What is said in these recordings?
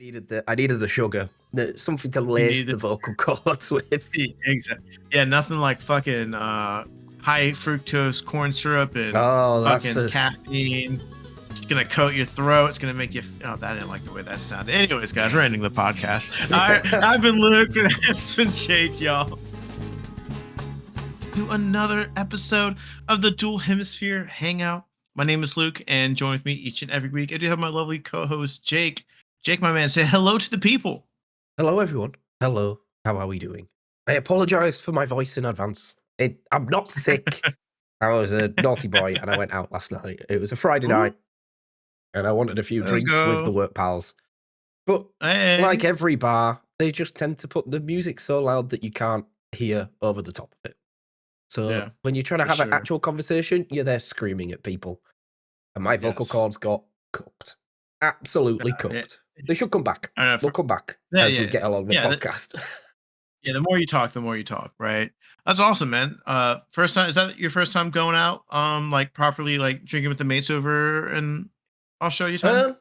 I needed the sugar, something to lace the vocal cords with. Exactly. Yeah, nothing like fucking high fructose corn syrup and fucking caffeine. It's gonna coat your throat. It's gonna make you. Oh, I didn't like the way that sounded. Anyways, guys, we're ending the podcast. I've been Luke, and it's been Jake, y'all. To another episode of the Dual Hemisphere Hangout. My name is Luke, and join with me each and every week. I do have my lovely co-host Jake. Jake, my man, say hello to the people. Hello, everyone. Hello. How are we doing? I apologize for my voice in advance. I'm not sick. I was a naughty boy, and I went out last night. It was a Friday night, and I wanted a few drinks with the work pals. But like every bar, they just tend to put the music so loud that you can't hear over the top of it. So when you're trying to have an actual conversation, you're there screaming at people. And my vocal cords got cooked. Absolutely cooked. They should come back. They'll come back as we get along the podcast. The more you talk, right? That's awesome, man. First time, is that your first time going out, like properly, like drinking with the mates over in Australia?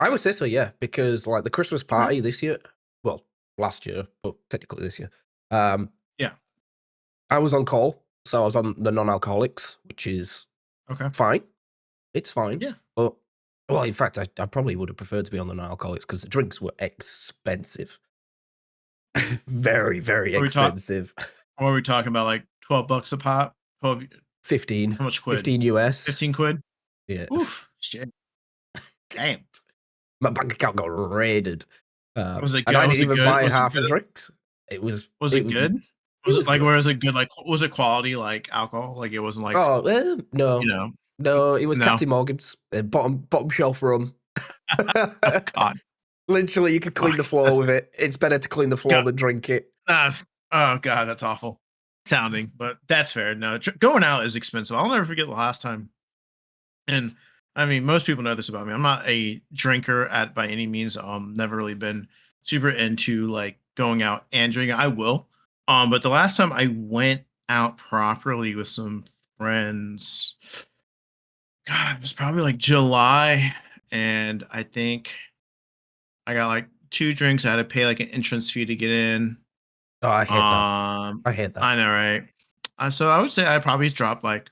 I would say so, yeah, because like the Christmas party this year, well, last year, but technically this year, I was on call, so I was on the non-alcoholics, which is fine. It's fine. Yeah. But, well, in fact, I probably would have preferred to be on the non-alcoholics because the drinks were expensive. Very, very expensive. What are we talking about? Like $12 a pop? 15. How much quid? 15 US. 15 quid? Yeah. Oof. Shit. Damn. My bank account got raided. Was it good? And I didn't even buy half the drinks. Was it good? Was it like, where was it good? Like, was it quality, like alcohol? Like, it wasn't like, no. You know, no, it was Captain Morgan's bottom shelf rum. Oh, God. Literally, you could clean the floor with it. It's better to clean the floor than drink it. Oh, God, that's awful sounding, but that's fair. No, going out is expensive. I'll never forget the last time. And I mean, most people know this about me. I'm not a drinker by any means. Never really been super into like going out and drinking. I will. But the last time I went out properly with some friends, God, it was probably like July, and I think I got like 2 drinks. I had to pay like an entrance fee to get in. Oh, I hate that. I hate that. I know, right? So I would say I probably dropped like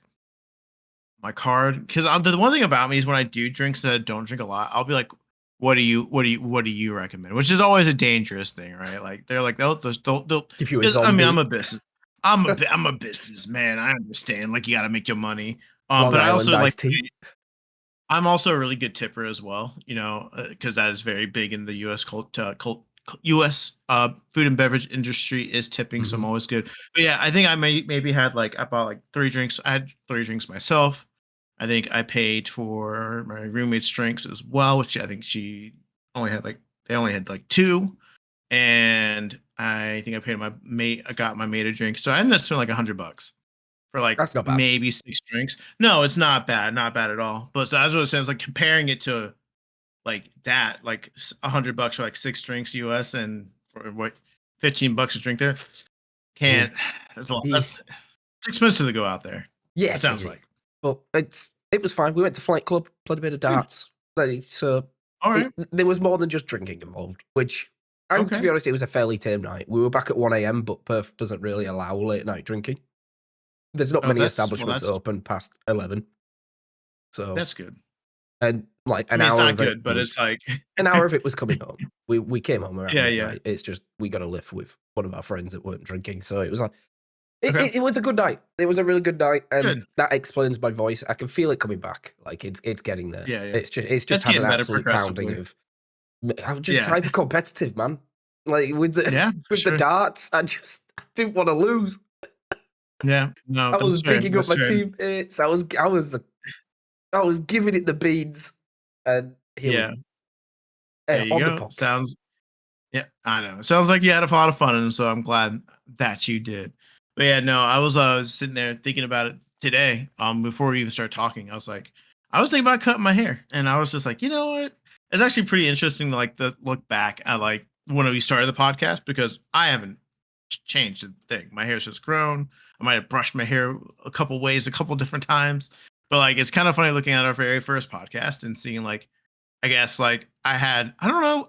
my card, because the one thing about me is when I do drinks that I don't drink a lot, I'll be like, what do you recommend? Which is always a dangerous thing, right? Like they're like they'll give you a zombie. I mean, I'm a businessman. I understand. Like, you got to make your money. But I also like I'm also a really good tipper as well, you know, because that is very big in the U.S. U.S. Food and beverage industry is tipping, so I'm always good. But yeah, I think I maybe had like, I bought like 3 drinks. I had 3 drinks myself. I think I paid for my roommate's drinks as well, which I think they only had like 2, and I think I paid my mate. I got my mate a drink, so I ended up spending like $100 for like maybe 6 drinks. No, it's not bad at all. But so as I was saying, it's like comparing it to like that, like $100 for like 6 drinks US, and for what, $15 a drink there. That's a lot. It's expensive to go out there. Yeah, it sounds like. But it was fine. We went to Flight Club, played a bit of darts. So there was more than just drinking involved, which, to be honest, it was a fairly tame night. We were back at 1 a.m., but Perth doesn't really allow late night drinking. There's not many establishments open past 11. So that's good. And like an hour. It's not good, but it's like an hour of it was coming home. We came home around midnight. It's just we got to live with one of our friends that weren't drinking, so it was like it was a good night. It was a really good night, and that explains my voice. I can feel it coming back. Like it's getting there. Yeah. It's just had an absolute pounding of. I'm just hyper competitive, man. Like with the darts, I didn't want to lose. Yeah, no, I was bigging up my teammates. I was giving it the beans, and there you go. Sounds, I know. Sounds like you had a lot of fun, and so I'm glad that you did. But yeah, no, I was sitting there thinking about it today. Before we even started talking, I was thinking about cutting my hair, and I was just like, you know what? It's actually pretty interesting to like look back at like when we started the podcast, because I haven't changed a thing. My hair's just grown. I might have brushed my hair a couple ways, a couple different times, but like it's kind of funny looking at our very first podcast and seeing like I guess like I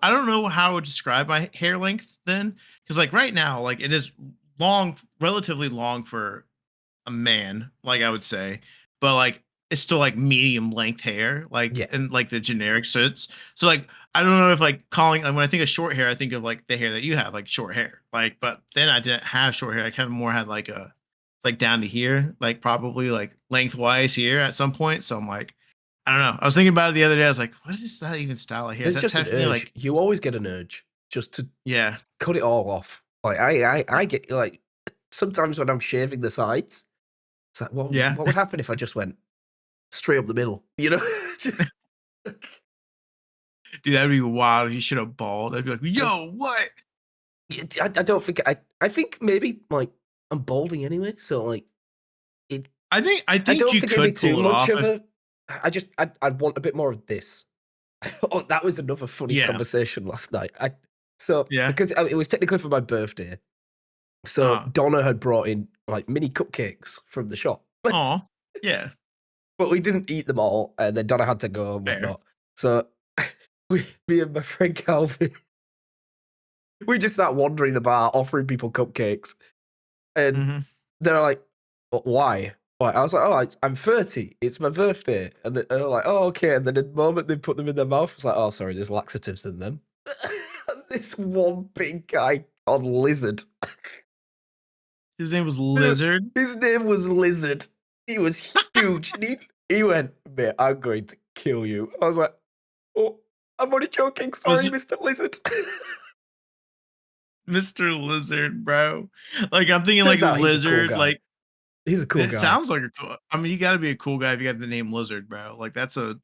don't know how I would describe my hair length then, because like right now, like it is long, relatively long for a man, like I would say, but like it's still like medium length hair, like Yeah. in like the generic sense. So like I don't know if like calling like, when I think of short hair, I think of like the hair that you have, like short hair. Like, but then I didn't have short hair. I kind of more had like a like down to here, like probably like lengthwise here at some point. So I'm like, I don't know. I was thinking about it the other day. I was like, what is that even style of hair? Is There's that just an technically urge. like You always get an urge just to yeah, cut it all off. Like I yeah, get like sometimes when I'm shaving the sides, it's like, yeah? what would happen if I just went straight up the middle? You know? Dude, that'd be wild if you should have bald. I'd be like, I, yo, what? I don't think I think maybe like I'm balding anyway, so like it. I I think don't you think it'd be could too pull it much off. of a. I'd want a bit more of this. Oh, that was another funny Yeah, conversation last night. So yeah. because it was technically for my birthday, so Uh, Donna had brought in like mini cupcakes from the shop, oh, yeah, but we didn't eat them all, and then Donna had to go and fair. whatnot. So me and my friend Calvin, we just start wandering the bar, offering people cupcakes, and Mhm. they're like, "But why?" Like, I was like, "Oh, I'm 30. It's my birthday," and they're like, "Oh, okay." And then the moment they put them in their mouth, it's like, "Oh, sorry, there's laxatives in them." And this one big guy called Lizard. His name was Lizard. His name was Lizard. He was huge, and he went, "Mate, I'm going to kill you." I was like, "Oh, I'm only joking. Was Sorry, Mr. Lizard." Mr. Lizard, bro. Like, I'm thinking like Turns out he's a cool Lizard, guy. like, He's a cool it guy. sounds like a cool I mean, you gotta be a cool guy if you got the name Lizard, bro. Like, that's a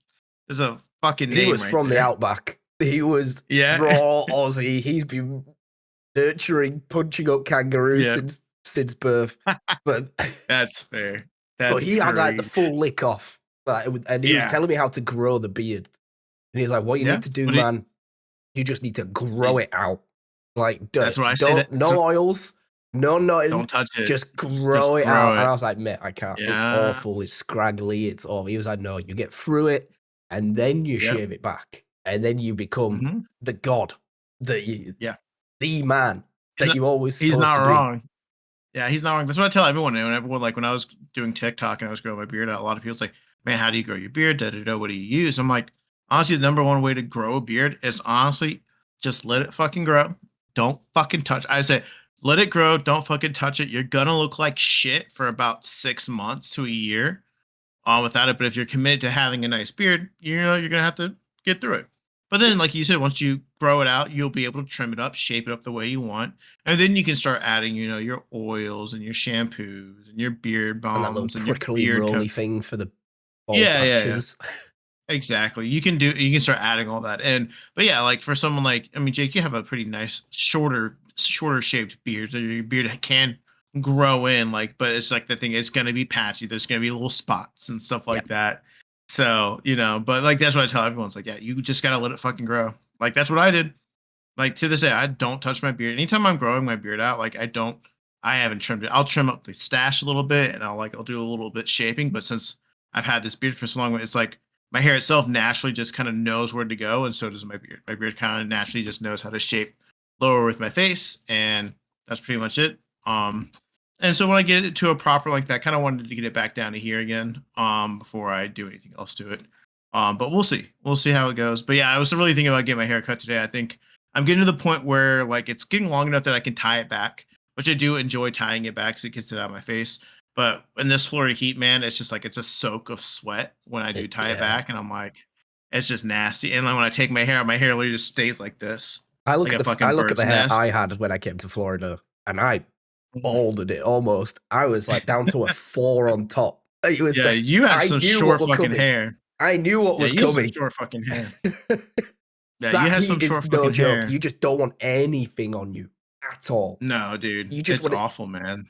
fucking He name was right from the there. outback. He was Yeah. raw Aussie. He's been nurturing, punching up kangaroos Yeah. since birth. But That's fair. but That's he had like the great. full lick off, like, and he was Yeah. telling me how to grow the beard. And he's like, "What you Yeah. need to do, But it man, you just need to grow you it out. Like, that's what I say don't that no so oils, no nothing, don't touch it. just grow Just it out." grow And it. I was like, "Mate, I can't. It's Yeah. awful. It's scraggly. It's awful." He was like, "No, you get through it, and then you Yep. shave it back, and then you become Mhm. the god, the Yeah. the man He's that not you always he's supposed not to be." wrong. Yeah, he's not wrong. That's what I tell everyone. And everyone, like when I was doing TikTok and I was growing my beard out, a lot of people's like, "Man, how do you grow your beard? Da da da. What do you use?" I'm like, honestly, the number one way to grow a beard is honestly just let it fucking grow. Don't fucking touch. I say, let it grow. Don't fucking touch it. You're gonna look like shit for about 6 months to a year without it. But if you're committed to having a nice beard, you know you're gonna have to get through it. But then, like you said, once you grow it out, you'll be able to trim it up, shape it up the way you want, and then you can start adding, your oils and your shampoos and your beard And that little balms and your prickly beard coat. roly thing for the bald Yeah, yeah, yeah. patches. Exactly. You can start adding all that in. But yeah, like for someone like I mean, Jake, you have a pretty nice shorter shaped beard. So your beard can grow in, like, but it's like the thing it's gonna be patchy. There's gonna be little spots and stuff Yeah, like that. So, but like that's what I tell everyone. It's like, yeah, you just gotta let it fucking grow. Like that's what I did. Like to this day, I don't touch my beard. Anytime I'm growing my beard out, like I haven't trimmed it. I'll trim up the stash a little bit and I'll do a little bit shaping. But since I've had this beard for so long, it's like my hair itself naturally just kind of knows where to go. And so does my beard. My beard kind of naturally just knows how to shape lower with my face. And that's pretty much it. And so when I get it to a proper like that, I kind of wanted to get it back down to here again, before I do anything else to it. But we'll see. We'll see how it goes. But yeah, I was really thinking about getting my hair cut today. I think I'm getting to the point where like it's getting long enough that I can tie it back, which I do enjoy tying it back because it gets it out of my face. But in this Florida heat, man, it's just like it's a soak of sweat when I do tie it yeah. back, and I'm like, it's just nasty. And then when I take my hair out, my hair literally just stays like this, like a I fucking look at the bird's hair nest. I had when I came to Florida, and I Mhm. balded it almost. I was like down to a 4 on top. It was Yeah, you have I some knew what short was fucking coming. hair. I knew what Yeah, was you have some coming. short fucking hair. Yeah, you That have some heat is short no fucking joke. hair. You just don't want anything on you at all. No, dude, You just it's want it. awful, man.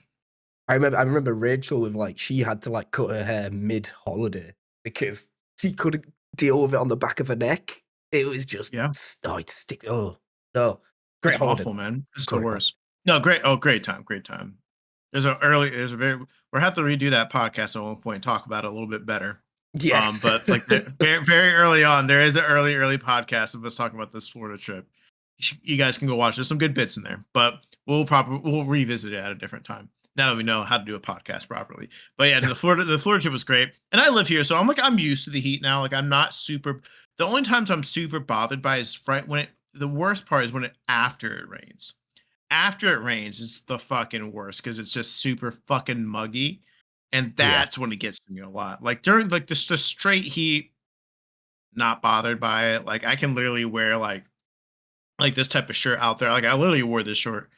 I remember Rachel with like she had to like cut her hair mid-holiday because she couldn't deal with it on the back of her neck. It was just Yeah. it stick. Oh no, great It's holiday awful, though. man. It's the Great holiday. worst. No, great. Oh, great time. Great time. There's a very, we'll have to redo that podcast at one point and talk about it a little bit better. Yes. But like very, very early on, there is an early podcast of us talking about this Florida trip. You guys can go watch. There's some good bits in there, but we'll revisit it at a different time. Now that we know how to do a podcast properly. But yeah, the Florida trip was great, and I live here, so I'm used to the heat now. Like I'm not super. The only times I'm super bothered by is right when it. The worst part is when it after it rains. After it rains, it's the fucking worst because it's just super fucking muggy, and Yeah. that's when it gets to me a lot. Like during like the straight heat, not bothered by it. Like I can literally wear like this type of shirt out there. Like I literally wore this shirt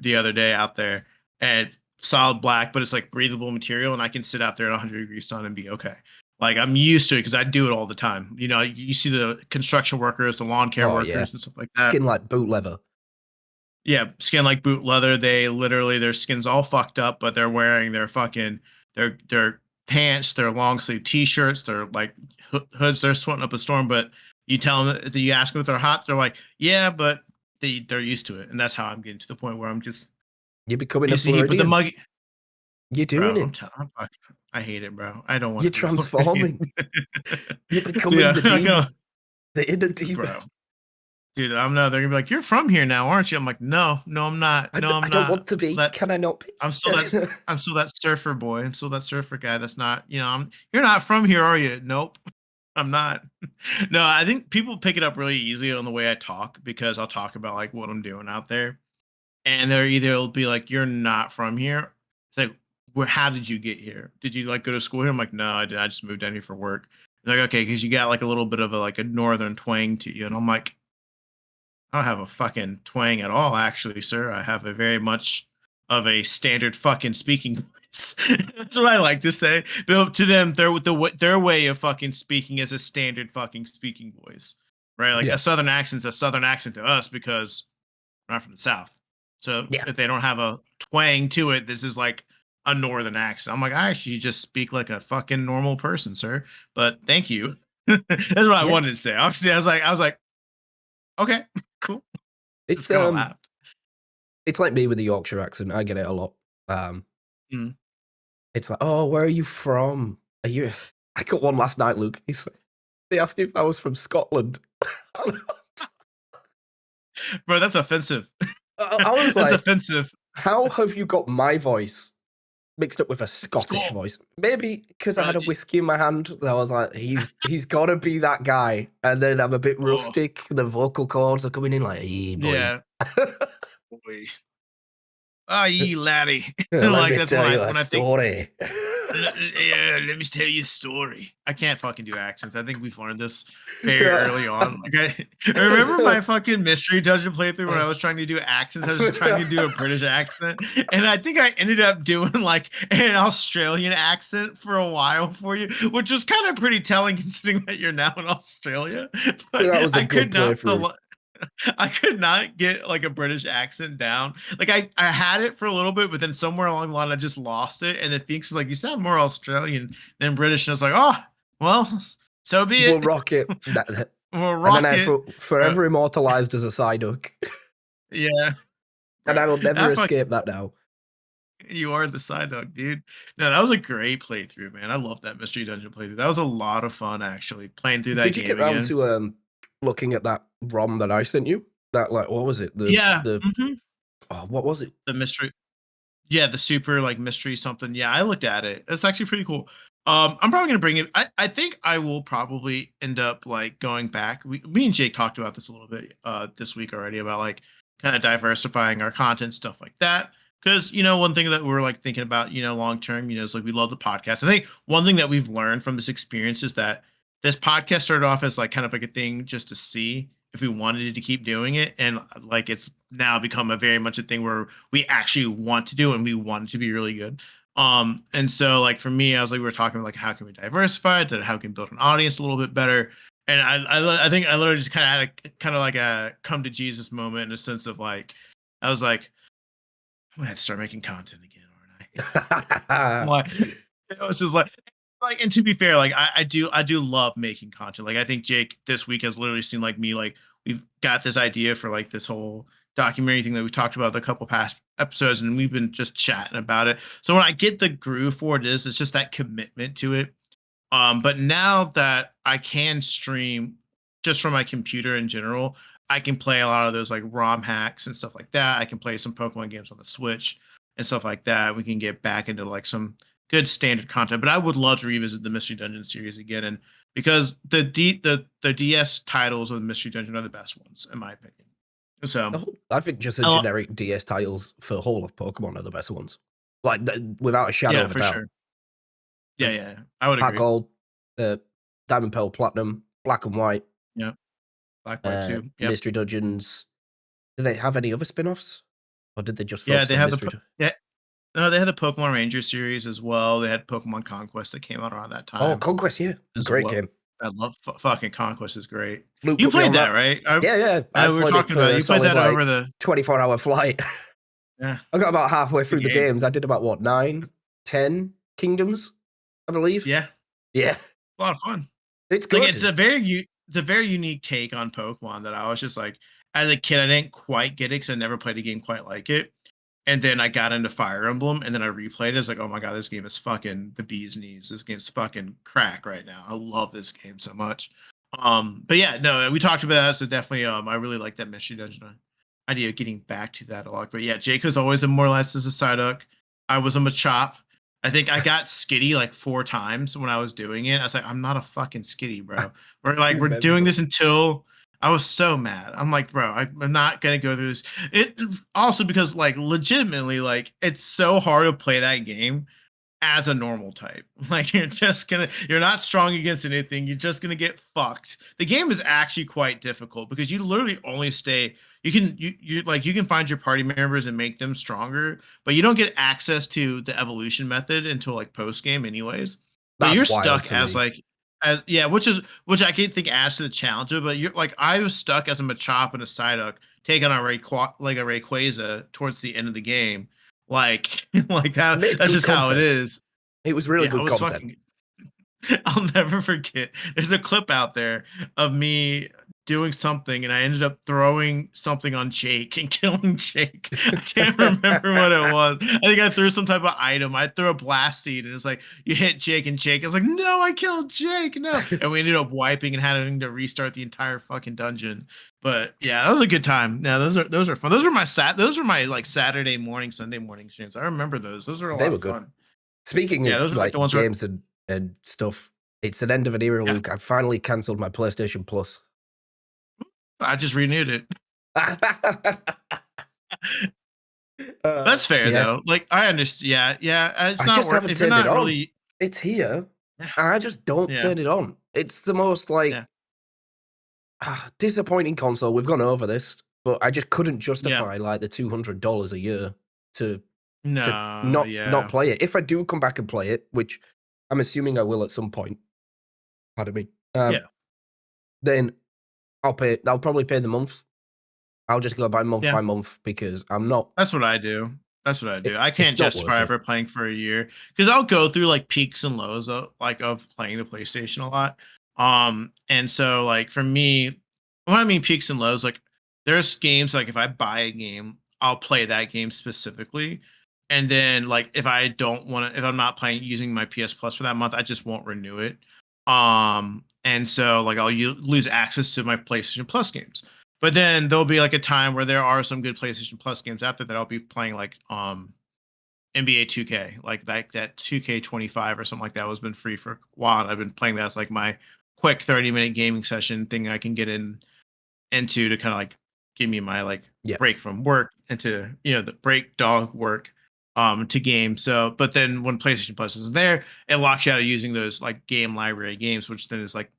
the other day out there, and solid black, but it's like breathable material, and I can sit out there in 100-degree sun and be okay. Like I'm used to it because I do it all the time. You know, you see the construction workers, the lawn care Oh yeah. workers, and stuff like that. Skin like boot leather. Yeah, skin like boot leather. They literally their skin's all fucked up, but they're wearing their fucking their pants, their long sleeve t-shirts, their like hoods. They're sweating up a storm, but you tell them that you ask them if they're hot, they're like, yeah, but they're used to it, and that's how I'm getting to the point where I'm just You're becoming a used to heat. But the Floridian. muggy, You're doing bro, it. I hate it, bro. I don't want You're to be Floridian. transforming. You're becoming Yeah, the I go, demon. The inner demon. bro. Dude, I'm not. They're gonna be like, "You're from here now, aren't you?" I'm like, "No, no, I'm not. No, I'm I don't want not." to be. That Can I not be? I'm still that surfer boy. I'm still that surfer guy. That's not. You're not from here, are you? Nope, I'm not. No, I think people pick it up really easily on the way I talk because I'll talk about like what I'm doing out there, and they're either it'll be like, "You're not from here." It's like, "Where? How did you get here? Did you like go to school here?" I'm like, "No, I did. I just moved down here for work." They're like, "Okay, because you got like a little bit of a northern twang to you," and I'm like, I don't have a fucking twang at all, actually, sir. I have a very much of a standard fucking speaking voice. That's what I like to say. But to them, their way of fucking speaking is a standard fucking speaking voice, right? Like a Yeah. southern accent's a southern accent to us because we're not from the south. So Yeah. if they don't have a twang to it, this is like a northern accent. I'm like, I actually just speak like a fucking normal person, sir. But thank you. That's what I Yeah. wanted to say. Obviously, I was like, okay, cool. Just It's kind of laughed. it's like me with the Yorkshire accent. I get it a lot. Um, Mm. it's like, oh, where are you from? Are you? I got one last night, Luke. They asked if I was from Scotland. Bro, that's offensive. I was That's like, offensive. how have you got my voice mixed up with a Scottish Skull. voice? Maybe because I Bro, had a whiskey in my hand. I was like, he's got to be that guy. And then I'm a bit oh, rustic. The vocal cords are coming in like, hey, boy. yeah. Boy. Ah, ye laddie. Let Like me that's tell you a when I think story. yeah, let me tell you a story. I can't fucking do accents. I think we've learned this very early on. Like I remember my fucking mystery dungeon playthrough when I was trying to do accents. I was just trying to do a British accent, and I think I ended up doing like an Australian accent for a while for you, which was kind of pretty telling considering that you're now in Australia. But That was a I good could not playthrough. I could not get like a British accent down. Like I had it for a little bit, but then somewhere along the line I just lost it. And the thing is like you sound more Australian than British. And I was like, oh well, so be We'll it. rock it. We'll And then rock I it. forever immortalized as a Psyduck. Yeah. And I will never That fuck, escape that now. you are the side dog, dude. No, that was a great playthrough, man. I love that mystery dungeon playthrough. That was a lot of fun actually playing through that Did you game get round again. to looking at that ROM that I sent you? That like what was it? Yeah. The oh, what was it? The mystery. Yeah, the super like mystery something. Yeah, I looked at it. It's actually pretty cool. I'm probably gonna bring it. I think I will probably end up like going back. Me and Jake talked about this a little bit this week already about like kind of diversifying our content, stuff like that. Because one thing that we're like thinking about, long term, is like we love the podcast. I think one thing that we've learned from this experience is that this podcast started off as like kind of like a thing just to see if we wanted to keep doing it, and like it's now become a very much a thing where we actually want to do and we want it to be really good. And so like for me, I was like we were talking about like how can we diversify it, how can we build an audience a little bit better. And I think I literally just kind of had a kind of like a come to Jesus moment in a sense of like I was like I'm gonna have to start making content again, aren't I? Like it was just like and to be fair, like I do love making content. Like I think Jake this week has literally seen like me like we've got this idea for like this whole documentary thing that we talked about a couple past episodes, and we've been just chatting about it. So when I get the groove for it is, it's just that commitment to it. But now that I can stream just from my computer in general, I can play a lot of those like ROM hacks and stuff like that. I can play some Pokemon games on the Switch and stuff like that. We can get back into like some good standard content. But I would love to revisit the Mystery Dungeon series again, and because the DS titles of the Mystery Dungeon are the best ones in my opinion. So I think just the I lo- generic DS titles for whole of Pokemon are the best ones. Like, without a shadow yeah, of a for doubt. sure. Yeah, yeah, I would Heart agree. Gold, Diamond Pearl Platinum, Black and White, Yeah, Black White too. Yep. Mystery Dungeons. Do they have any other spin-offs? Or did they just Yeah, focus they on have yeah. No, they had the Pokemon Ranger series as well. They had Pokemon Conquest that came out around that Oh, time Conquest, yeah. as Great well. game. I love fucking Conquest is great. Luke You put me played on that, that. right? Yeah, yeah. I I know we were played it talking for about it. a You played solid, that like, over the 24-hour flight. yeah, I got about halfway the through the game. games. I did about, what, 9, 10 kingdoms, I believe? Yeah, Yeah. a lot of fun. It's Like it's good. a very unique take on Pokemon that I was just like, as a kid, I didn't quite get it because I never played a game quite like it. And then I got into Fire Emblem, and then I replayed it. It's like, oh my god, this game is fucking the bee's knees. This game's fucking crack right now. I love this game so much. But yeah, no, we talked about that, so definitely, I really like that Mystery Dungeon idea of getting back to that a lot. But yeah, Jake was always immortalized as a Psyduck. I was a Machop. I think I got Skitty like 4 times when I was doing it. I was like, I'm not a fucking Skitty, bro. We're doing Remember. this until I was so mad. I'm like, bro, I'm not gonna go through this. It also because like legitimately, like it's so hard to play that game as a normal type. Like you're not strong against anything. You're just gonna get fucked. The game is actually quite difficult because you literally only stay. You can find your party members and make them stronger, but you don't get access to the evolution method until like post game, anyways. But That's you're wild stuck to as me. like as yeah, which I can think adds to the challenge of. But you're like I was stuck as a Machop and a Psyduck taking on like a Rayquaza towards the end of the game. Like like It that. made That's good just how it content. is. It was really Yeah, I good was content. fucking I'll never forget. There's a clip out there of me doing something and I ended up throwing something on Jake and killing Jake. I can't remember what it was. I think I threw some type of item. I threw a blast seed and it's like, you hit Jake and Jake. I was like, no, I killed Jake. No. And we ended up wiping and having to restart the entire fucking dungeon. But yeah, that was a good time. Yeah, those are fun. Those were my like Saturday morning, Sunday morning streams. I remember those. Those were a They lot were of good. fun. Speaking Yeah, of, those are like like, the ones where games and stuff, it's an end of an era, yeah, Luke. I finally canceled my PlayStation Plus. I just renewed it. Uh, That's fair yeah. though. Like I understand. Yeah, yeah. It's I not just worth haven't if you're turned it not on. really. It's here, Yeah, and I just don't yeah, turn it on. It's the most, like, yeah, disappointing console. We've gone over this, but I just couldn't yeah. justify, like, the $200 a year to No, not yeah, play it. If I do come back and play it, which I'm assuming I will at some point, pardon me, yeah, then I'll probably pay the month. I'll just go yeah. by month because I'm not That's what I do. That's what I do. I can't it's not worth justify it. ever playing for a year because I'll go through like peaks and lows of playing the PlayStation a lot. And so like for me, when I mean peaks and lows, like there's games like if I buy a game, I'll play that game specifically. And then like if I don't want to, if I'm not playing using my PS Plus for that month, I just won't renew it. And so like lose access to my PlayStation Plus games. But then there'll be like a time where there are some good PlayStation Plus games after that I'll be playing like NBA 2K, like that 2K25 or something like that has been free for a while. I've been playing that as like my quick 30-minute gaming session thing I can get into to kind of like give me my like Yeah. break from work into the break dog work to game. So but then when PlayStation Plus is there, it locks you out of using those like game library games, which then is like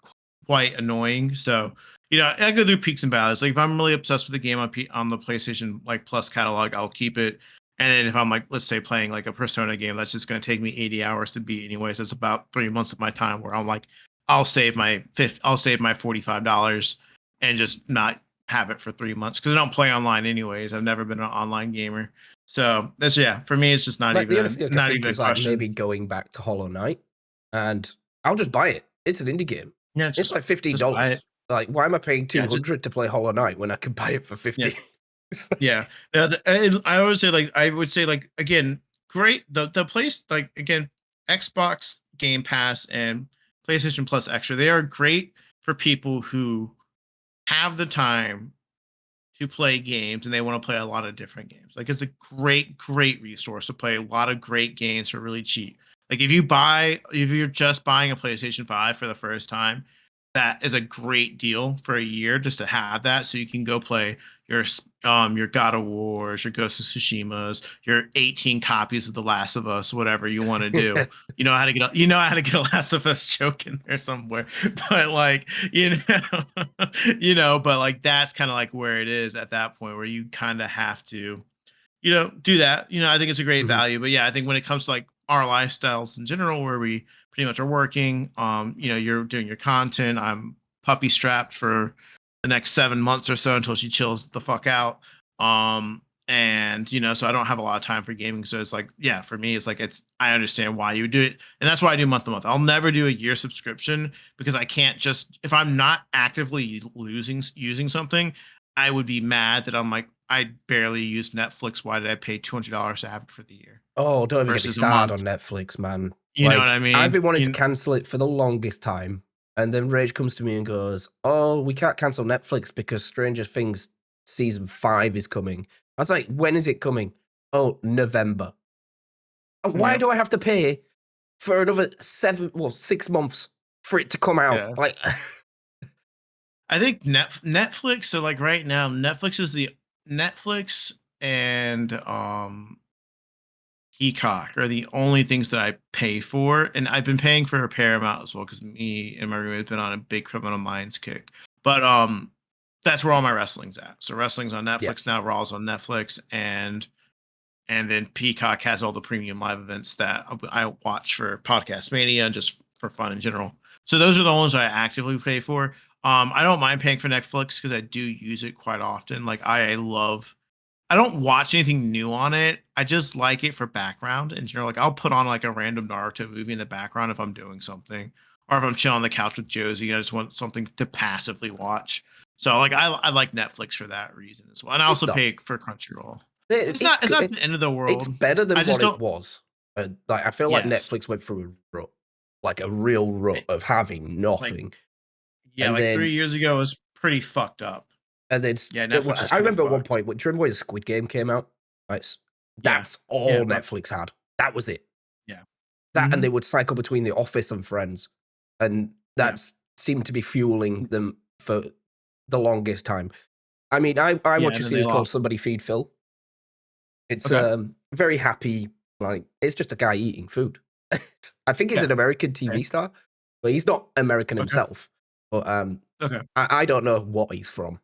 quite annoying. So I go through peaks and valleys. Like if I'm really obsessed with the game on the PlayStation like Plus catalog, I'll keep it. And then if I'm like, let's say playing like a Persona game, that's just going to take me 80 hours to beat anyways. That's about 3 months of my time where I'm like, I'll save my $45 and just not have it for 3 months because I don't play online anyways. I've never been an online gamer. So that's for me, it's just not Like, even the only thing I can not think even a is, like, question. maybe going back to Hollow Knight, and I'll just buy it. It's an indie game. Yeah, It's like just buy it. $15. Like, why am I paying Yeah, just 200 to play Hollow Knight when I can buy it for yeah. 50? Yeah. Now, and I would say like again, great the place like again, Xbox Game Pass and PlayStation Plus Extra. They are great for people who have the time to play games and they want to play a lot of different games. Like it's a great resource to play a lot of great games for really cheap. Like if you're just buying a PlayStation 5 for the first time, that is a great deal for a year just to have that so you can go play your God of Wars, your Ghost of Tsushima's, your 18 copies of The Last of Us, whatever you want to do. You know how to get a Last of Us joke in there somewhere. But like, but like that's kind of like where it is at that point where you kind of have to do that. I think it's a great Mhm. value. But yeah, I think when it comes to like our lifestyles in general, where we pretty much are working, you're doing your content. I'm puppy strapped for the next 7 months or so until she chills the fuck out. And so I don't have a lot of time for gaming. So it's like, yeah, for me, it's like I understand why you would do it. And that's why I do month to month. I'll never do a year subscription because I can't just if I'm not actively using something, I would be mad that I'm like, I barely use Netflix. Why did I pay $200 to have it for the year Oh, don't even get me versus a started month? on Netflix, man. You know what I Like, I've mean? been wanting to cancel it for the longest time, and then Rage comes to me and goes, "Oh, we can't cancel Netflix because Stranger Things season 5 is coming." I was like, "When is it coming?" "Oh, November." Why Yep. do I have to pay for another 6 months for it to come out? Yeah. Like, I think Netflix. So like right now, Netflix is the Netflix and Peacock are the only things that I pay for, and I've been paying for a Paramount as well because me and my roommate have been on a big Criminal Minds kick. But that's where all my wrestling's at. So wrestling's on yeah. Netflix now. Raw's on Netflix, and then Peacock has all the premium live events that I watch for Podcast Mania and just for fun in general. So those are the ones I actively pay for. I don't mind paying for Netflix because I do use it quite often. Like I don't watch anything new on it. I just like it for background. And like I'll put on like a random Naruto movie in the background if I'm doing something, or if I'm chilling on the couch with Josie and I just want something to passively watch. So like I like Netflix for that reason as well. And I It's also not. pay for Crunchyroll. It it's It's not good. the end of the It's world. better I than just what it don't. was. Like, I feel like Yes. Netflix went through a rut, like a real rut It- of having like nothing, yeah, and like then 3 years ago was pretty fucked up. And then Yeah, Netflix is I kind of remember at one fucked. point, do you remember when Squid Game came out? Like, Yeah. that's Yeah. all Netflix had. That was it. Yeah. That and Hmm. they would cycle between The Office and Friends, and Yeah. that's seemed to be fueling them for the longest time. I mean, I Yeah. watch a And then they series called lost. Somebody Feed Phil. It's Okay. very happy, like it's just a guy eating food. I think he's Yeah. an American Okay. TV star, but he's not American Okay. himself. But Okay. I don't know what he's from,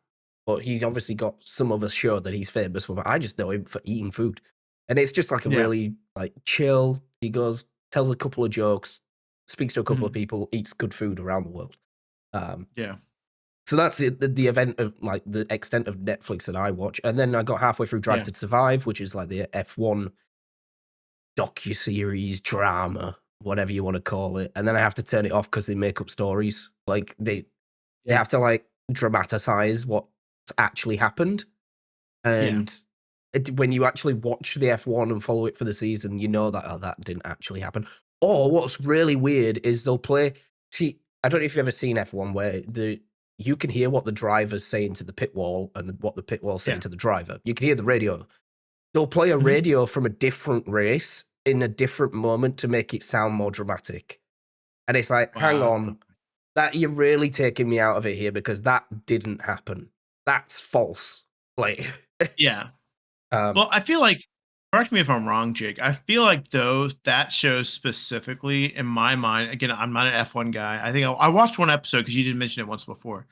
but he's obviously got some other show that he's famous for. But I just know him for eating food, and it's just like a Yeah. really like chill. He goes, tells a couple of jokes, speaks to a couple of Mhm. people, eats good food around the world. Um, Yeah. so that's the event of like the extent of Netflix that I watch, and then I got halfway through Drive Yeah. to Survive, which is like the F1 docu-series, drama, whatever you want to call it, and then I have to turn it off because they make up stories. Like they Yeah. have to like dramatize what's actually happened, Yeah. and when you actually watch the F1 and follow it for the season, you know that that didn't actually happen. Or what's really weird is they'll play. See, I don't know if you've ever seen F1 where you can hear what the driver's saying to the pit wall and what the pit wall's saying Yeah. to the driver. You can hear the radio. They'll play a Mhm. radio from a different race in a different moment to make it sound more dramatic. And it's like, hang Wow. on, that you're really taking me out of it here because that didn't happen. That's false. Like, Yeah. um, Well, I feel like correct me if I'm wrong, Jake. I feel like those that shows specifically in my mind. Again, I'm not an F1 guy. I think I watched one episode because you did mention it once before.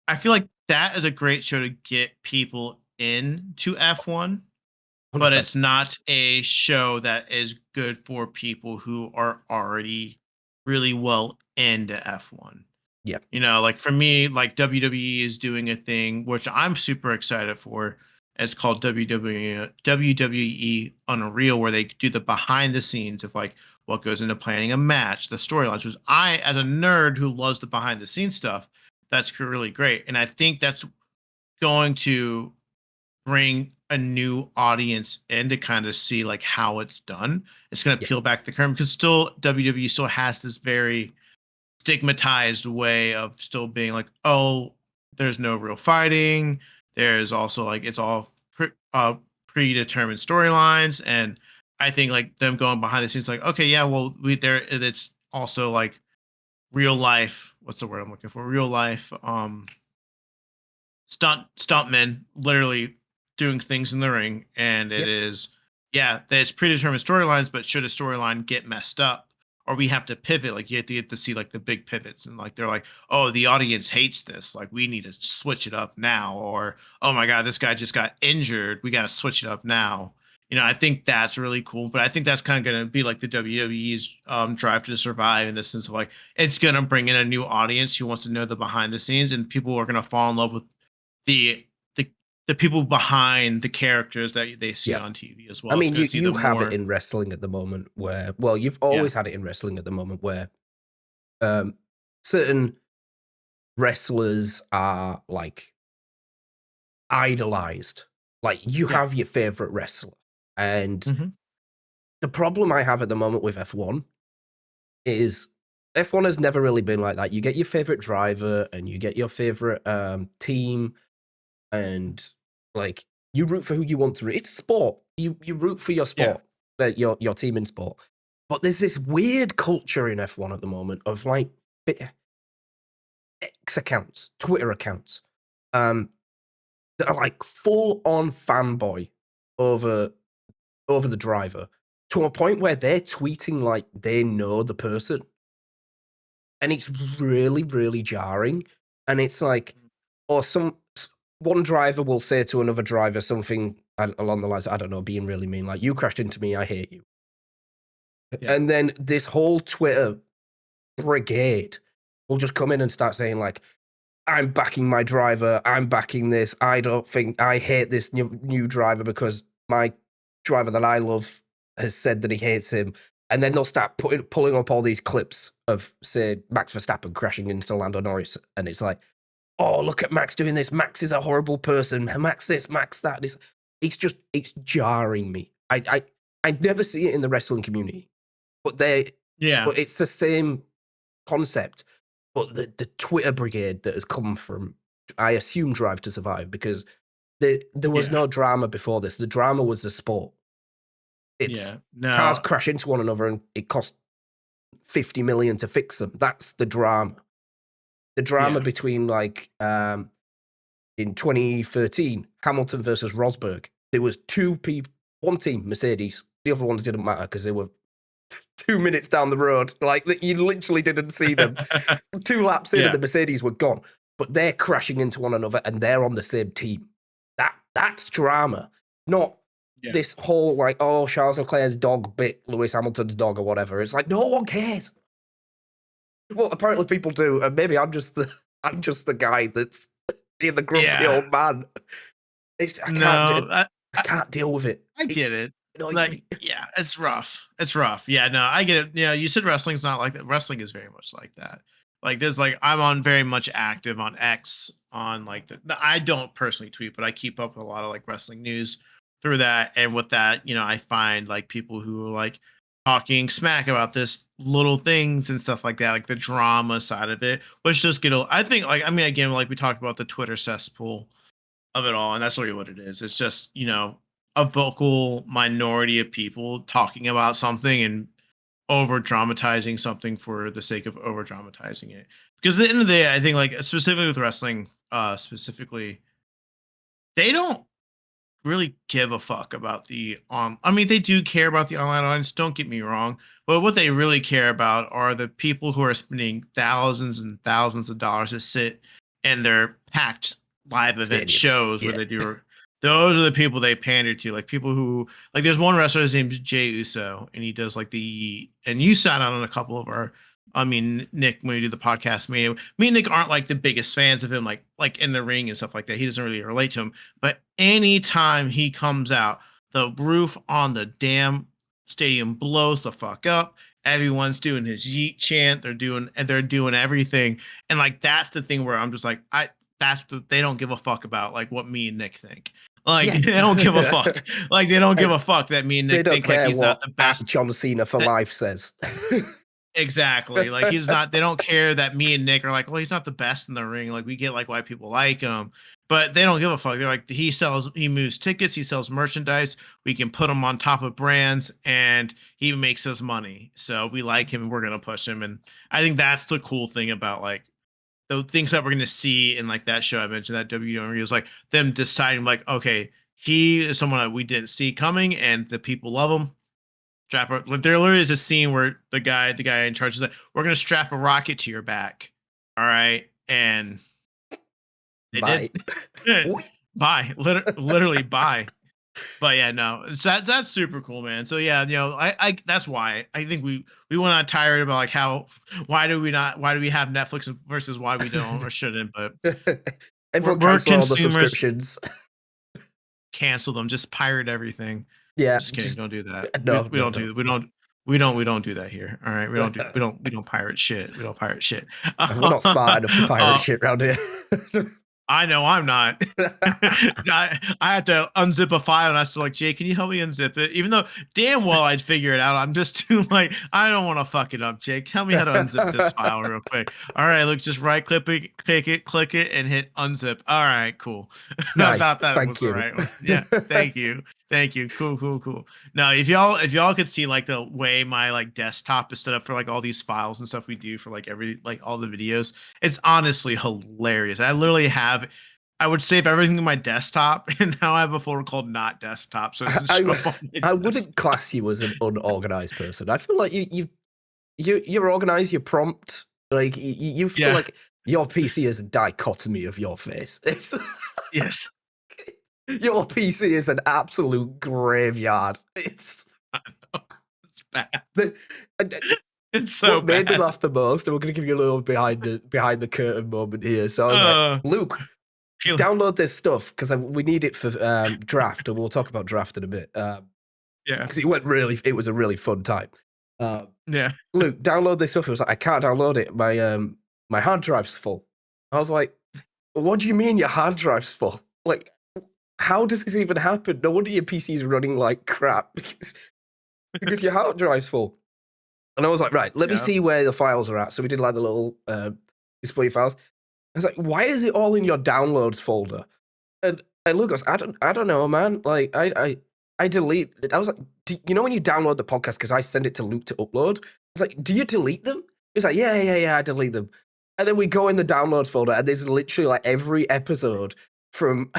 I feel like that is a great show to get people into F1, but 100%. it's not a show that is good for people who are already really well into F1. Yeah. Like for me, like WWE is doing a thing which I'm super excited for. It's called WWE Unreal, where they do the behind the scenes of like what goes into planning a match, the storylines. Which I, as a nerd who loves the behind the scenes stuff, that's really great. And I think that's going to bring a new audience in to kind of see like how it's done. It's going to Yeah. peel back the curtain because still WWE still has this very stigmatized way of still being like, oh, there's no real fighting. There's also like it's all predetermined storylines, and I think like them going behind the scenes, like, okay, yeah, well, we there it's also like real life. What's the word I'm looking for? Real life. Stuntmen literally doing things in the ring, and it Yep. is yeah, there's predetermined storylines, but should a storyline get messed up or we have to pivot, like you have to get to see like the big pivots, and like they're like, oh, the audience hates this, like we need to switch it up now, or oh my god, this guy just got injured, we got to switch it up now. I think that's really cool, but I think that's kind of going to be like the WWE's drive to survive, in the sense of like it's going to bring in a new audience who wants to know the behind the scenes, and people are going to fall in love with the the the people behind the characters that they see Yeah. on TV as I well. It's mean, going you to see you the have it more in wrestling at the moment where, well, you've yeah always had it in wrestling at the moment where um, certain wrestlers are like idolized. Like you yeah have your favorite wrestler, and hmm the problem I have at the moment with F1 is F1 has never really been like that. You get your favorite driver and you get your favorite team, and like you root for who you want to root. It's sport. You root for your yeah sport, your team in sport. But there's this weird culture in F1 at the moment of like X accounts, Twitter accounts, um, that are like full on fanboy over the driver, to a point where they're tweeting like they know the person, and it's really really jarring. And it's like, or one driver will say to another driver something along the lines, I don't know, being really mean, like, you crashed into me, I hate you. yeah And then this whole Twitter brigade will just come in and start saying like, I'm backing my driver, I'm backing this, I hate this new driver because my driver that I love has said that he hates him. And then they'll start pulling up all these clips of, say, Max Verstappen crashing into Lando Norris, and it's like, oh, look at Max doing this. Max is a horrible person. Max this, Max that. It's jarring me. I never see it in the wrestling community, but yeah it's the same concept. But the Twitter brigade that has come from, I assume, Drive to Survive, because there was yeah no drama before this. The drama was the sport. It's yeah cars no crash into one another and it cost 50 million to fix them. That's the drama. The drama yeah between like in 2013, Hamilton versus Rosberg, there was two people, one team, Mercedes. The other ones didn't matter because they were 2 minutes down the road. Like, you literally didn't see them. 2 laps in and yeah the Mercedes were gone. But they're crashing into one another and they're on the same team. That's drama. Not yeah this whole like, oh, Charles Leclerc's dog bit Lewis Hamilton's dog or whatever. It's like, no one cares. Well, apparently people do, and maybe I'm just the guy that's being the grumpy yeah old man. no I can't deal with it. I It get it. annoys Like, me. yeah, it's rough. It's rough. Yeah, no, I get it. Yeah, you said wrestling's not like that. Wrestling is very much like that. Like, there's like I'm on very much active on X on like I don't personally tweet, but I keep up with a lot of like wrestling news through that. And with that, I find like people who are like talking smack about this little things and stuff like that, like the drama side of it, which just I think like I mean again, like we talked about the Twitter cesspool of it all, and that's really what it is. It's just a vocal minority of people talking about something and over dramatizing something for the sake of over dramatizing it. Because at the end of the day, I think like specifically with wrestling, specifically, they don't really give a fuck about the I mean, they do care about the online audience, don't get me wrong, but what they really care about are the people who are spending thousands and thousands of dollars to sit in their packed live event Stadiums. shows where Yeah. they do those are the people they pander to, like people who like there's one wrestler, his name's Jay Uso, and he does like and you sat on a couple of our I mean, Nick, when we do the podcast, me and Nick aren't like the biggest fans of him, like in the ring and stuff like that. He doesn't really relate to him. But anytime he comes out, the roof on the damn stadium blows the fuck up. Everyone's doing his yeet chant. They're doing everything. And like that's the thing where I'm just like, they don't give a fuck about like what me and Nick think. Like Yeah. they don't give a fuck. Like they don't give And a fuck that me and they Nick don't think like care he's not what the at best. John Cena for That life says. Exactly. Like he's not. They don't care that me and Nick are like, well, he's not the best in the ring. Like we get like why people like him, but they don't give a fuck. They're like, he moves tickets, he sells merchandise. We can put him on top of brands, and he makes us money. So we like him, and we're gonna push him. And I think that's the cool thing about like the things that we're gonna see in like that show I mentioned, that WWE, is like them deciding like, okay, he is someone that we didn't see coming, and the people love him. Like there literally is a scene where the guy in charge is like, "We're gonna strap a rocket to your back." All right, and they did. Bye. Oi. Bye, literally bye. But yeah, no, that's super cool, man. So yeah, I that's why I think we went on tired about like how why do we have Netflix versus why we don't or shouldn't, but we're, Everyone we're cancel all the consumers. subscriptions. Cancel them, just pirate everything. Yeah, Just kidding. just Don't do that. We, no, we no, don't no. do we don't do that here. All right. We don't pirate shit. We don't pirate shit. We're not smart enough to pirate uh, shit around here. I know I'm not. I had to unzip a file and I was like, Jay, can you help me unzip it? Even though damn well I'd figure it out. I'm just too like, I don't want to fuck it up, Jake. Tell me how to unzip this file real quick. All right, look, just right click it, click it, and hit unzip. All right, cool. I Nice. thought that was Thank the you. right one. Yeah, thank you. Thank you. Cool, cool, cool. Now, if y'all could see like the way my like desktop is set up for like all these files and stuff we do for like all the videos, it's honestly hilarious. I would save everything to my desktop, and now I have a folder called not desktop, so it doesn't show up on my I desktop. wouldn't class you as an unorganized person. I feel like you're organized. You're prompt. Like you feel Yeah. like your PC is a dichotomy of your face. It's Yes. your PC is an absolute graveyard. It's It's bad. the, It's so what made me bad. laugh the most, and we're gonna give you a little behind the curtain moment here. So I was like, Uh, Luke, feel- download this stuff because we need it for draft, and we'll talk about draft in a bit. yeah. Because it was a really fun time. Um, Yeah. Luke, download this stuff. It was like, I can't download it. My hard drive's full. I was like, what do you mean your hard drive's full? Like, how does this even happen? No wonder your PC's running like crap because your hard drive's full. And I was like, right, let me Yeah. see where the files are at. So we did like the little display files. I was like, why is it all in your downloads folder? And Luke goes, I don't know, man. Like I delete. I was like, you know when you download the podcast because I send it to Luke to upload. I was like, do you delete them? He's like, yeah, I delete them. And then we go in the downloads folder, and there's literally like every episode from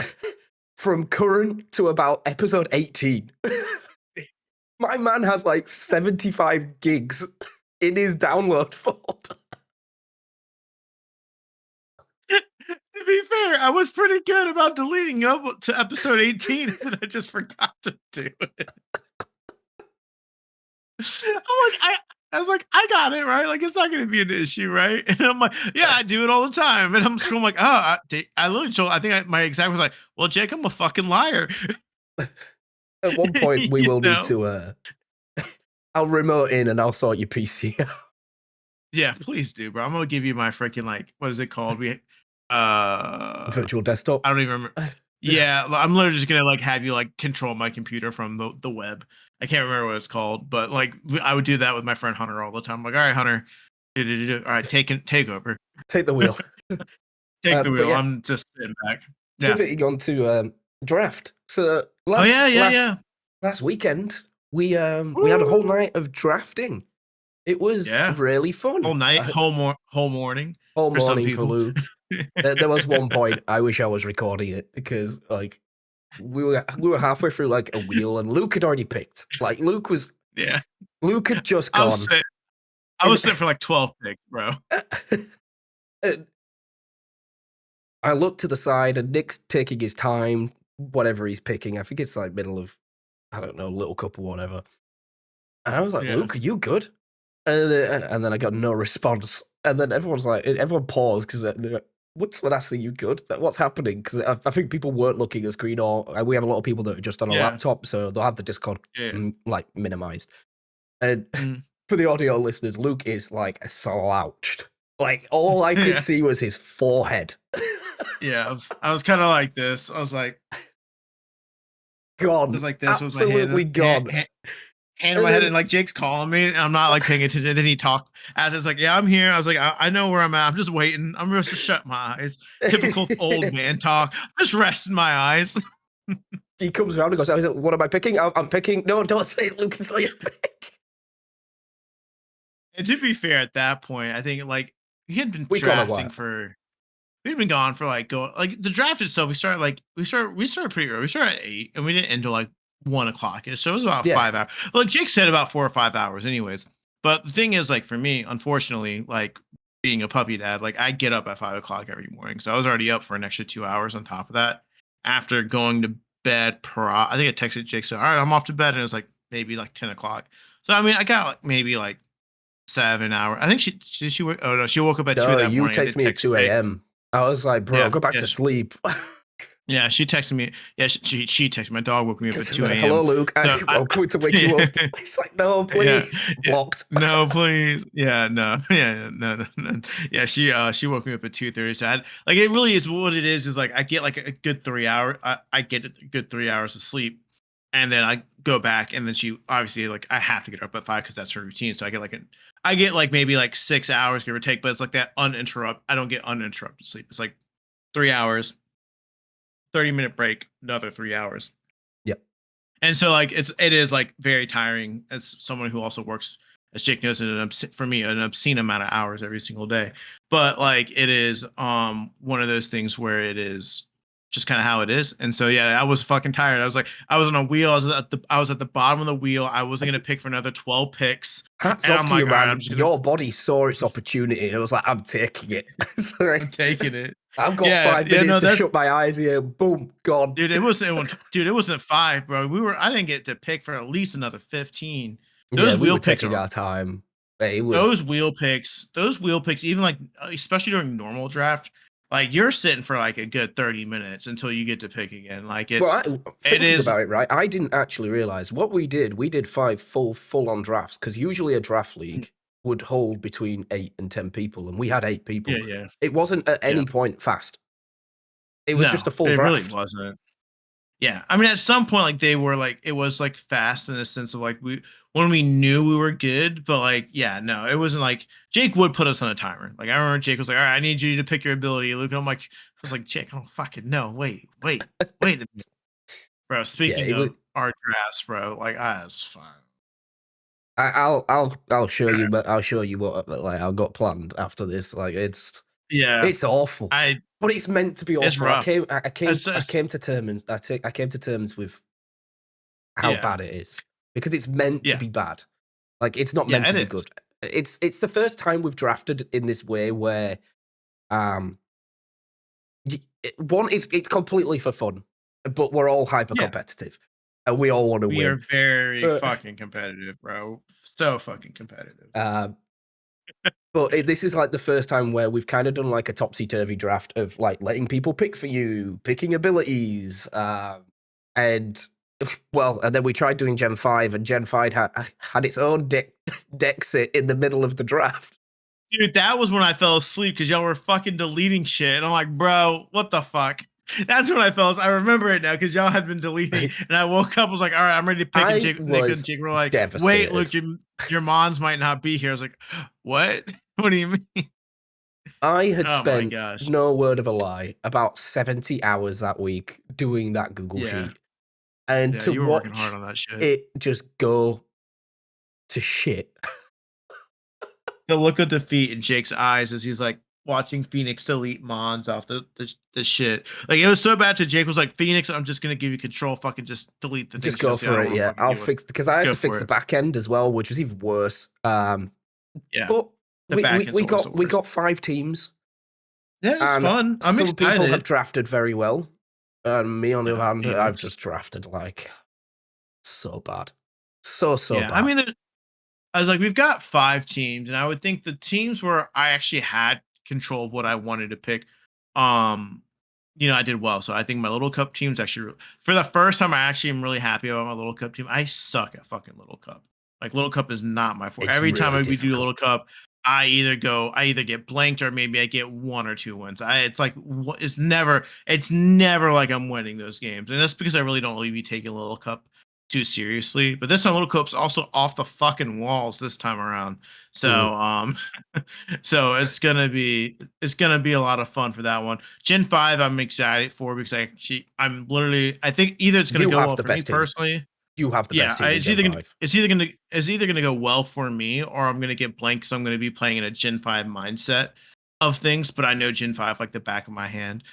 from current to about episode 18. My man has like 75 gigs in his download folder. To be fair, I was pretty good about deleting up to episode 18, and I just forgot to do it. I was like, I got it right. Like, it's not going to be an issue, right? And I'm like, yeah, I do it all the time. And I'm scrolling like, oh, I literally told. I think my example was like, well, Jake, I'm a fucking liar. At one point, we will need know? to. I'll remote in and I'll sort your PC out. Yeah, please do, bro. I'm gonna give you my freaking like, what is it called? Virtual desktop. I don't even remember. Yeah, I'm literally just gonna like have you like control my computer from the web. I can't remember what it's called, but like I would do that with my friend Hunter all the time. Like, all right, Hunter, all right, take over, Take the wheel. take the But wheel. yeah, I'm just sitting back. Yeah. pivoting on to draft. So Yeah. last weekend we had a whole night of drafting. It was Yeah. really fun. Whole night, whole morning. Whole For some morning for people. Luke. There was one point I wish I was recording it because like we were halfway through like a wheel and Luke had already picked. Like Luke had just gone. I was set for like 12 picks, bro. I looked to the side and Nick's taking his time, whatever he's picking. I think it's like middle of, I don't know, Little Cup or whatever. And I was like, Luke, are you good? And then I got no response. And then everyone paused because what's asking you good? What's happening? Because I think people weren't looking at the screen, or we have a lot of people that are just on a laptop, so they'll have the Discord like minimized. And for the audio listeners, Luke is like slouched. Like all I could see was his forehead. Yeah, I was kind of like this. I was like, gone. I was like this. Absolutely gone. hand in And my head, then and like Jake's calling me, and I'm not like paying attention. And then he talked as it's like, yeah, I'm here. I was like, I know where I'm at. I'm just waiting. I'm just to shut my eyes. Typical old man talk. Just resting my eyes. he comes around and goes, "Oh, what am I picking? I'm picking." No, don't say it, Luke. It's not your pick. And to be fair, at that point, I think like he had been We got a drafting while. for. We'd been gone for like going like the draft itself. We started pretty early. We started at 8, and we didn't end until like 1 o'clock. So it was about Yeah. 5 hours. Like Jake said, about 4 or 5 hours, anyways. But the thing is, like for me, unfortunately, like being a puppy dad, like I get up at 5 o'clock every morning, so I was already up for an extra 2 hours on top of that. After going to bed, I think I texted Jake said, "All right, I'm off to bed," and it was like maybe like 10 o'clock. So I mean, I got like maybe like 7 hours. I think she oh no, she woke up at 2 No, that you morning. I text did me at text 2 Jake. a.m. I was like, bro, Yeah, go back yeah, to sleep. yeah. She texted me. Yeah, she texted me. My dog woke me up at 2 Like, hello, a.m. Luke. So I'm coming to wake you up. It's like, no, yeah, please. yeah. Blocked. No, please. Yeah, no, yeah, no, no, no. Yeah, she woke me up at 2:30. So like it really is what it is like I get like a good 3 hour. I get a good 3 hours of sleep, and then I go back, and then she obviously like I have to get up at 5 because that's her routine. So I get like maybe like 6 hours give or take, but it's like that uninterrupted. I don't get uninterrupted sleep. It's like 3 hours, 30-minute break, another 3 hours. Yep. And so like it is like very tiring as someone who also works, as Jake knows, for me an obscene amount of hours every single day. But like it is one of those things where it is just kind of how it is. And so yeah, I was fucking tired. I was on a wheel. I was at the bottom of the wheel. I wasn't gonna pick for another 12 picks. Hats And off I'm to like, you, all right, man. I'm just gonna Your body saw its opportunity, and it was like, I'm taking it. I'm taking it. I've got Yeah, 5 minutes no, to that's shut my eyes here. Boom, gone. dude, it wasn't 5, bro. I didn't get to pick for at least another 15. Yeah, Those we wheel were picks taking are our time. It was those wheel picks, even like especially during normal draft, like you're sitting for like a good 30 minutes until you get to pick again. Like well. it Thinking is about it, right? I didn't actually realize what we did. We did 5 full on drafts because usually a draft mm, league would hold between 8 and 10 people, and we had 8 people. yeah, yeah, It wasn't at yeah. any point fast. It was just No, a full it really draft. wasn't. Yeah, I mean, at some point, like they were like it was like fast in a sense of like when we knew we were good, but like yeah, no, it wasn't like Jake would put us on a timer. Like I remember Jake was like, "All right, I need you to pick your ability, Luke." And I was like, Jake, I don't fucking know. Wait a minute, bro. Yeah, Speaking it was. of our drafts, bro, like I was fine. I'll show you, but I'll show you what like I've got planned after this. Like Yeah, it's awful, I but it's meant to be it's awful. rough. I came to terms. I came to terms with how Yeah, bad it is because it's meant to yeah, be bad. Like it's not meant yeah. to It be is. good. It's the first time we've drafted in this way where um one it's completely for fun, but we're all hyper Yeah, competitive and we all want to we are win. very Uh, fucking competitive, bro. So fucking competitive. Um, but this is like the first time where we've kind of done like a topsy turvy draft of like letting people pick for you, picking abilities, and well, and then we tried doing Gen 5, and Gen 5 had its own deck sit in the middle of the draft. Dude, that was when I fell asleep because y'all were fucking deleting shit. And I'm like, bro, what the fuck? That's when I fell asleep. I remember it now because y'all had been deleting. And I woke up, was like, all right, I'm ready to pick. And I Nick and was Jake were like, wait, devastated. look, your moms might not be here. I was like, what? What do you mean? I had Oh my spent, gosh. no word of a lie, about 70 hours that week doing that Google Yeah. sheet. And Yeah, to you were working hard watch on that shit. it just go to shit. The look of defeat in Jake's eyes as he's like watching Phoenix delete Mons off the shit. Like it was so bad to Jake was like, Phoenix, I'm just gonna give you control. Fucking just delete the Just things you go don't see. I for don't it, want to yeah. fucking I'll deal with it. fix because I Let's had go to fix for the it. back end as well, which was even worse. Yeah. But The back end's always the we worst. got 5 teams, Yeah, it's and fun. I'm some people have excited. drafted very well. And me, on the other Yeah, hand, I've Phoenix. just drafted like so bad, so Yeah, I bad. mean, I was like, we've got 5 teams, and I would think the teams where I actually had control of what I wanted to pick, um, I did well. So I think my Little Cup team's actually for the first time, I actually am really happy about my Little Cup team. I suck at fucking Little Cup. Like Little Cup is not my forte. It's Every time really we do difficult. Little Cup, I either get blanked or maybe I get 1 or 2 wins. It's like it's never like I'm winning those games, and that's because I really don't really be taking Little Cup too seriously. But this Little Co-op's also off the fucking walls this time around. So so it's gonna be a lot of fun for that one. Gen 5 I'm excited for because I think either it's gonna You go have well the for me best team. personally. You have the Yeah, best team in Gen 5. it's either gonna go well for me or I'm gonna get blank because I'm gonna be playing in a Gen 5 mindset of things, but I know Gen 5 like the back of my hand.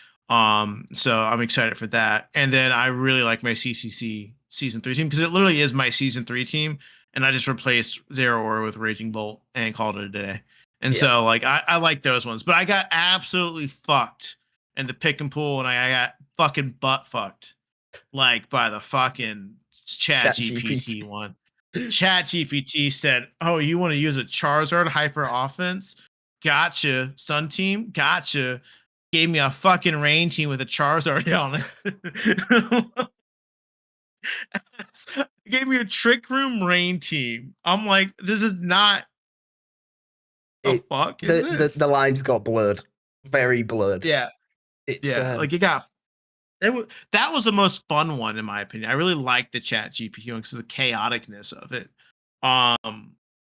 So I'm excited for that. And then I really like my CCC season 3 team because it literally is my season 3 team, and I just replaced Zero Aura with Raging Bolt and called it a day. And Yeah. so like I like those ones, but I got absolutely fucked in the pick and pull, and I got fucking butt fucked like by the fucking Chat Chat GPT. GPT one. Chat GPT said, "Oh, you want to use a Charizard hyper offense? Gotcha, Sun Team. Gotcha." Gave me a fucking rain team with a Charizard on it. Gave me a Trick Room rain team. I'm like, this is not the It fuck is the this? lines got blurred, very blurred. Yeah, It's yeah. Like that was the most fun one in my opinion. I really liked the Chat GPT one because of the chaoticness of it.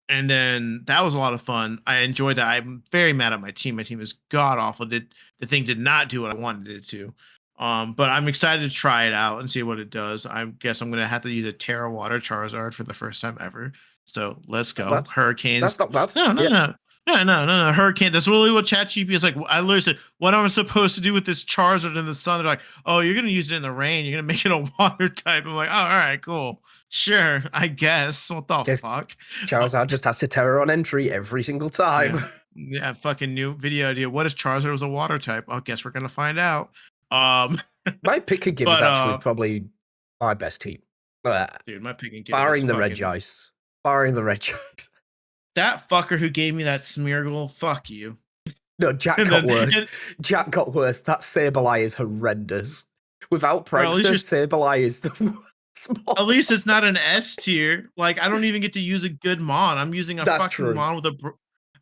And then that was a lot of fun. I enjoyed that. I'm very mad at my team. My team is god awful. The thing did not do what I wanted it to. But I'm excited to try it out and see what it does. I guess I'm gonna have to use a Terra Water Charizard for the first time ever. So let's not go. bad. Hurricanes. That's not bad. No, no, Yeah. no. No, no, no, no. Hurricane. That's really what ChatGPT is like. I literally said, "What am I supposed to do with this Charizard in the sun?" They're like, "Oh, you're gonna use it in the rain. You're gonna make it a water type." I'm like, "Oh, all right, cool, sure, I guess." What the Guess fuck? Charizard just has to terror on entry every single Yeah, time. yeah. Fucking new video idea. What if Charizard was a water type? I guess we're gonna find out. Um, My pick and give is but actually probably my best team. Uh, dude, my pick and give is barring the red fucking ice. Barring the red ice. that fucker who gave me that Smeargle. Fuck you. No, Jack And got then, worse. and, Jack got worse. That Sableye is horrendous. Without bro, Prankster, Sableye is the worst at mod. least it's not an S tier. Like I don't even get to use a good mon. I'm using a That's fucking true. mon with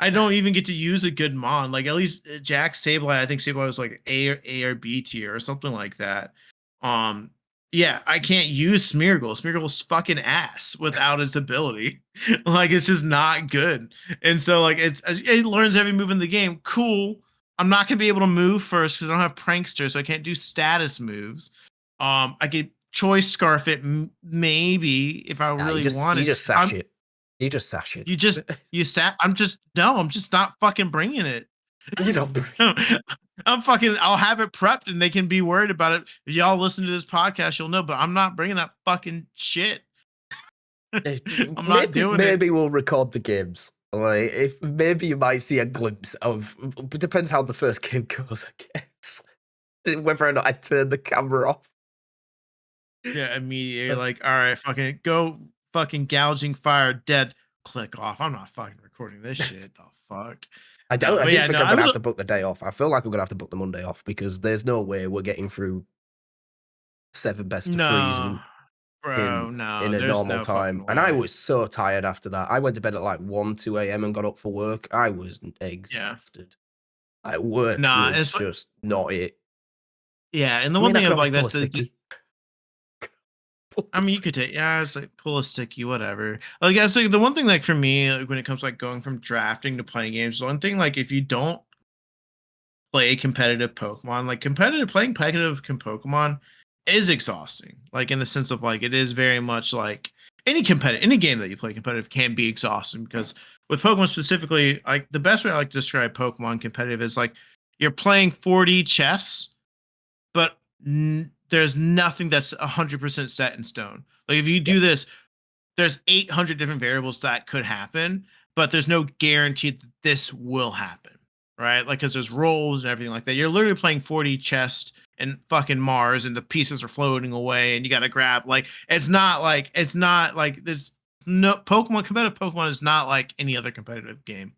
I don't even get to use a good mon. Like at least Jack Sableye, I think Sableye was like A or B tier or something like that. Um, yeah, I can't use Smeargle. Smeargle's fucking ass without its ability. Like it's just not good. And so like it learns every move in the game. Cool. I'm not gonna be able to move first because I don't have Prankster, so I can't do status moves. I could choice scarf it maybe if I Nah, really you wanted. just sash it. You just sash it. You just you sat. I'm just not fucking bringing it. You don't I'm fucking. I'll have it prepped, and they can be worried about it. If y'all listen to this podcast, you'll know. But I'm not bringing that fucking shit. I'm not doing it. maybe we'll record the games. Like if maybe you might see a glimpse of. It depends how the first game goes, I guess. Whether or not I turn the camera off. Yeah, immediately like, all right, fucking go, fucking gouging fire, dead. Click off. I'm not fucking recording this shit. The fuck. I No, but do yeah, think no, I'm I gonna was, have to book the day off. I feel like I'm gonna have to book the Monday off because there's no way we're getting through 7 best of threes no, bro, in no, a there's normal no time. fucking And I way. was so tired after that. I went to bed at like 1, 2 a.m. and got up for work. I was Yeah, exhausted. Like work nah, was just not it. yeah, and the I one mean, I thing could of always like pull a that's sickie. I mean, you could take, yeah, it's like pull a sickie, whatever. Like, I like the one thing, like for me, like when it comes to, like going from drafting to playing games, the one thing, like if you don't play competitive Pokemon, like playing competitive Pokemon is exhausting. Like in the sense of like it is very much like any game that you play competitive can be exhausting because with Pokemon specifically, like the best way I like to describe Pokemon competitive is like you're playing 4D chess, but there's nothing that's 100% set in stone. Like if you Yeah, do this, there's 800 different variables that could happen, but there's no guarantee that this will happen, right? Like because there's rolls and everything like that. You're literally playing 4D chess and fucking Mars, and the pieces are floating away, and you got to grab. Like it's not like there's no Pokemon competitive Pokemon is not like any other competitive game,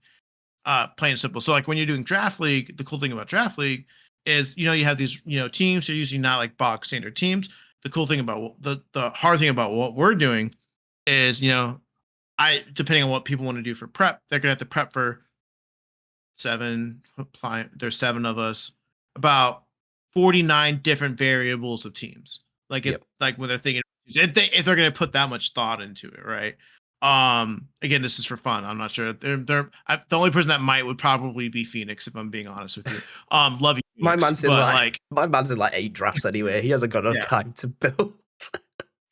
plain and simple. So like when you're doing draft league, the cool thing about draft league is you have these teams. They're usually not like box standard teams. The cool thing about the hard thing about what we're doing is I depending on what people want to do for prep, they're gonna have to prep for seven. There's seven of us, about 49 different variables of teams. Like if yep. like when they're thinking if they're going to put that much thought into it, right? Again, this is for fun. I'm not sure. The only person that might would probably be Phoenix, if I'm being honest with you. Love you, My Phoenix, man's in but like like, my man's in like 8 drafts anyway. He hasn't got enough yeah, time to build.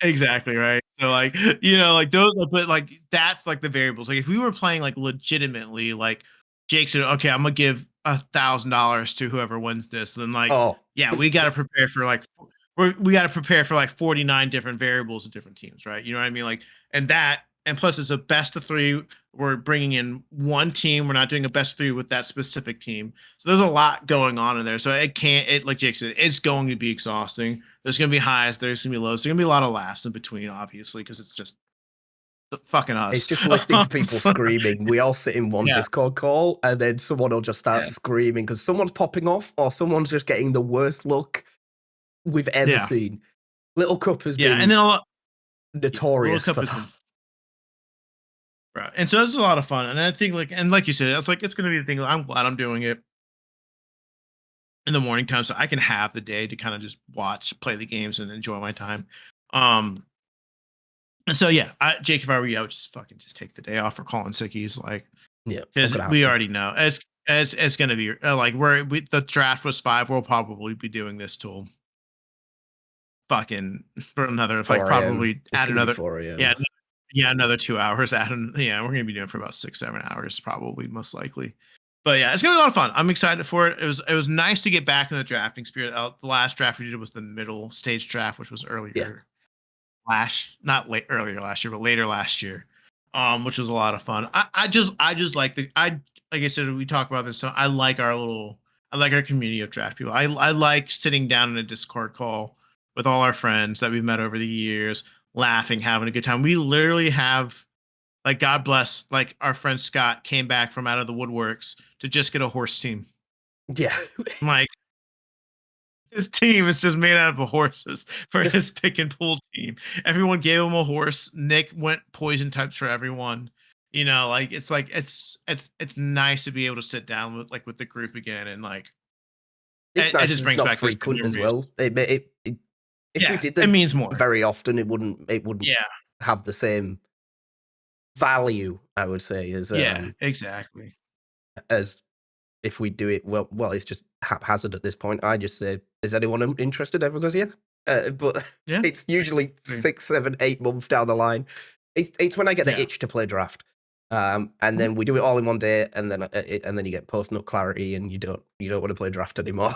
exactly, right? So, like, like those, but like that's like the variables. Like, if we were playing like legitimately, like Jake said, okay, I'm gonna give $1,000 to whoever wins this, then like, Oh, yeah, we got to prepare for like we got to prepare for like 49 different variables of different teams, right? You know what I mean? Like, and plus it's a best of three. We're bringing in one team. We're not doing a best of three with that specific team. So there's a lot going on in there. So like Jake said, it's going to be exhausting. There's going to be highs. There's going to be lows. There's going to be a lot of laughs in between, obviously, because it's just fucking it's us. just listening to people So, screaming. We all sit in one yeah. Discord call, and then someone will just start Yeah. screaming because someone's popping off or someone's just getting the worst luck we've ever Yeah. seen. Little Cup has Yeah. And been then a lot. Yeah. Little notorious Cup for has that. been right. And so it's a lot of fun. And I think like you said, it's like it's gonna be the thing. I'm glad I'm doing it in the morning time so I can have the day to kind of just watch, play the games and enjoy my time. Um and so yeah, Jake, if I were you, I would just fucking just take the day off for calling sickies, like Yeah, I'm because gonna have we to. already know it's gonna be like the draft was 5, we'll probably be doing this till fucking for another like 4 a.m. probably It's add gonna be another 4 a.m. yeah yeah another 2 hours yeah we're gonna be doing it for about 6-7 hours probably most likely, but yeah it's gonna be a lot of fun. I'm excited for it. It was nice to get back in the drafting spirit. The last draft we did was the middle stage draft, which was Yeah, earlier not late earlier last year but later last year, which was a lot of fun. I just like like I said, we talk about this, so I like our community of draft people. I like sitting down in a Discord call with all our friends that we've met over the years, laughing, having a good time. We literally have like God bless, like our friend Scott came back from out of the woodworks to just get a horse team. yeah. Like his team is just made out of horses for his pick and pull team. Everyone gave him a horse. Nick went poison types for everyone. Like it's nice to be able to sit down with the group again and like It's it nice just because it's brings not back those good frequent as memories. well. If we Yeah, did it them means more. very often, it wouldn't Yeah, have the same value, I would say, yeah, exactly. as if we do it. Well, it's just haphazard at this point. I just say, is anyone interested? Everyone goes, yeah. But Yeah, it's usually exactly. 6, 7, 8 months down the line. It's when I get the Yeah. itch to play draft. And Mhm. then we do it all in one day, and then you get post nut clarity, and you don't want to play draft anymore.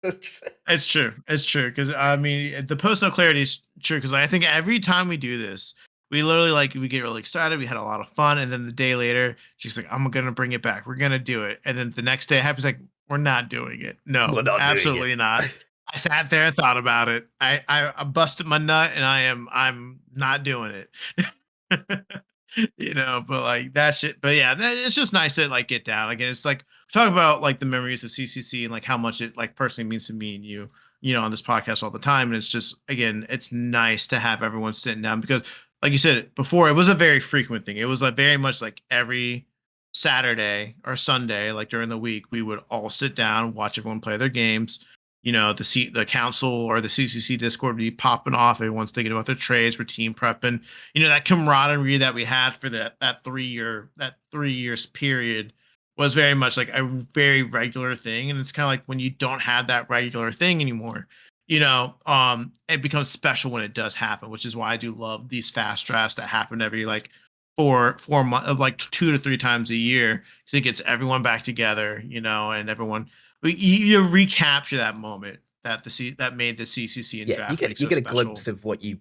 It's true. It's true because I mean the post-no clarity is true because I think every time we do this, we literally like we get really excited. We had a lot of fun, and then the day later, she's like, "I'm gonna bring it back. We're gonna do it." And then the next day it happens like, "We're not doing it. We're No, not doing it. absolutely not." I sat there and thought about it. I busted my nut, and I'm not doing it. But like that shit. But yeah, it's just nice to like get down again. It's like talk about like the memories of CCC and like how much it like personally means to me and you, on this podcast all the time. And it's just again, it's nice to have everyone sitting down because, like you said before, it was a very frequent thing. It was like very much like every Saturday or Sunday, like during the week, we would all sit down, watch everyone play their games. The council or the CCC Discord would be popping off. Everyone's thinking about their trades, we're team prepping. That camaraderie that we had for that 3 years period was very much like a very regular thing, and it's kind of like when you don't have that regular thing anymore, it becomes special when it does happen, which is why I do love these fast drafts that happen every like 4 months of like 2 to 3 times a year because it gets everyone back together, and everyone you recapture that moment that made the CCC and Yeah, you draft week get you so get a special. glimpse of what we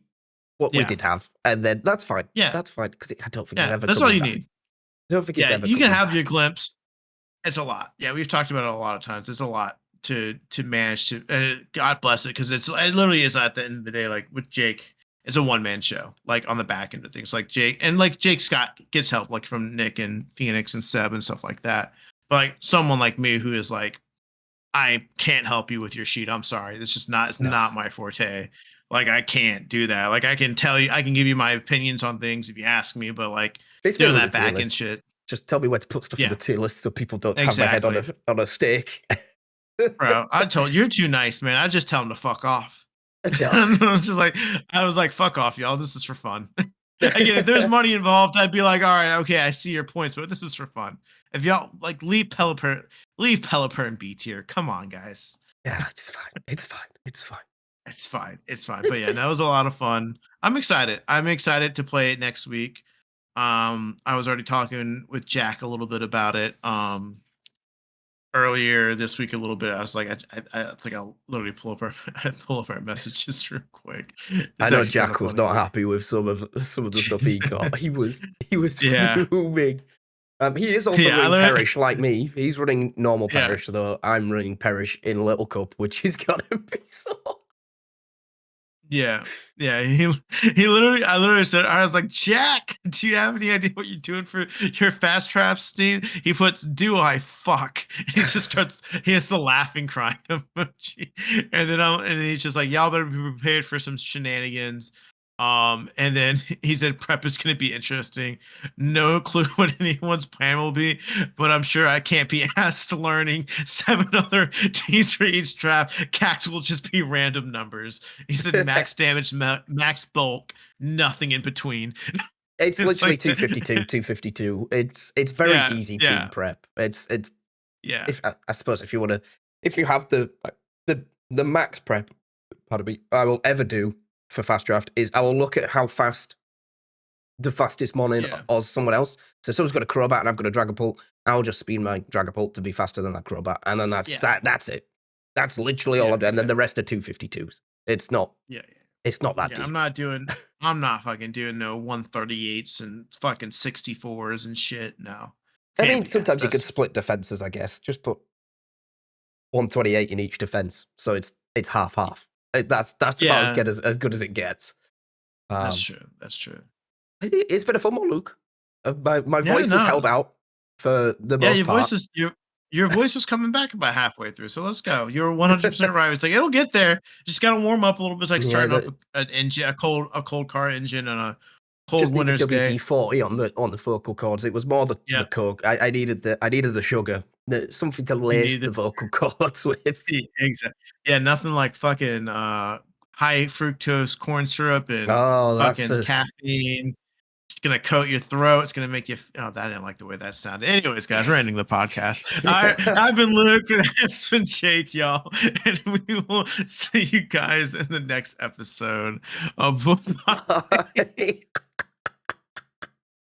Yeah, did have, and then that's fine. yeah. That's fine because I don't think it's Yeah, ever that's all coming you back. need. I don't think it's Yeah, ever you can coming have your back. glimpse. It's a lot. Yeah, we've talked about it a lot of times. It's a lot to manage to. God bless it, because it literally is at the end of the day. Like with Jake, it's a one man show. Like on the back end of things, like Jake Scott gets help like from Nick and Phoenix and Seb and stuff like that. But like someone like me who is like, I can't help you with your sheet. I'm sorry. It's just not. It's No, not my forte. Like I can't do that. Like I can tell you, I can give you my opinions on things if you ask me. But like it's doing mainly the that tier back end lists. shit. Just tell me where to put stuff in the Yeah, tier list so people don't have my head on exactly. a stake. Bro, I told you're too nice, man. I just tell him to fuck off. No. And I was like, fuck off, y'all. This is for fun. Again, if there's money involved, I'd be like, all right, okay, I see your points, but this is for fun. If y'all like leave Pelipper in B tier. Come on, guys. Yeah, it's fine. It's fine. It's fine. It's fine. It's fine. It's But yeah, pretty. that was a lot of fun. I'm excited. I'm excited to play it next week. I was already talking with Jack a little bit about it. Earlier this week a little bit. I was like, I think I'll literally pull up our messages real quick. I It's know actually kind of Jack was funny. not happy with some of the stuff he got. He was Yeah. fuming. He is also Yeah. running Perish like me. He's running normal Yeah. Perish, though I'm running Perish in Little Cup, which is gonna be so. Yeah. Yeah. He literally I literally said, I was like, Jack, do you have any idea what you're doing for your fast trap Steam? He puts, do I fuck? He just starts he has the laughing crying emoji. And he's just like, y'all better be prepared for some shenanigans. And then he said prep is gonna be interesting. No clue what anyone's plan will be, but I'm sure I can't be asked learning 7 other teams for each trap. Cax will just be random numbers. He said max damage, max bulk, nothing in between. It's It's literally like, 252, 252. It's very yeah, easy team yeah, prep. It's yeah, if I suppose if you have the max prep, pardon me, I will ever do for fast draft is I will look at how fast the fastest mon in yeah, or someone else. So if someone's got a Crobat and I've got a Dragapult, I'll just speed my Dragapult to be faster than that Crobat, and then yeah, that's it. That's literally all yeah, I'm doing. And yeah, then the rest are 252s. It's not yeah, it's not that yeah. deep. I'm not fucking doing no 138s and fucking 64s and shit. No, I can't mean, be asked. sometimes you could That's split defenses, I guess. Just put 128 in each defense, so it's half half. That's about yeah, as good as it gets. that's Um, true. That's true. it's been a fun one, Luke. My Yeah, voice has no, held out for the yeah, most part. your voice was coming back about halfway through. So let's go. You're 100% right. It's like it'll get there. Just got to warm up a little bit. It's like Yeah, starting up an engine, a cold car engine on a cold just need the winter's day. WD-40 on the vocal cords. It was more the Yeah, coke. I needed the sugar, something to you lace need the vocal cords with. exactly. Yeah, nothing like fucking high fructose corn syrup and Oh, that's fucking a caffeine. It's gonna coat your throat. It's gonna make you. Oh, I didn't like the way that sounded. Anyways, guys, we're ending the podcast. I've been Luke. That's been Jake, y'all, and we will see you guys in the next episode. Bye.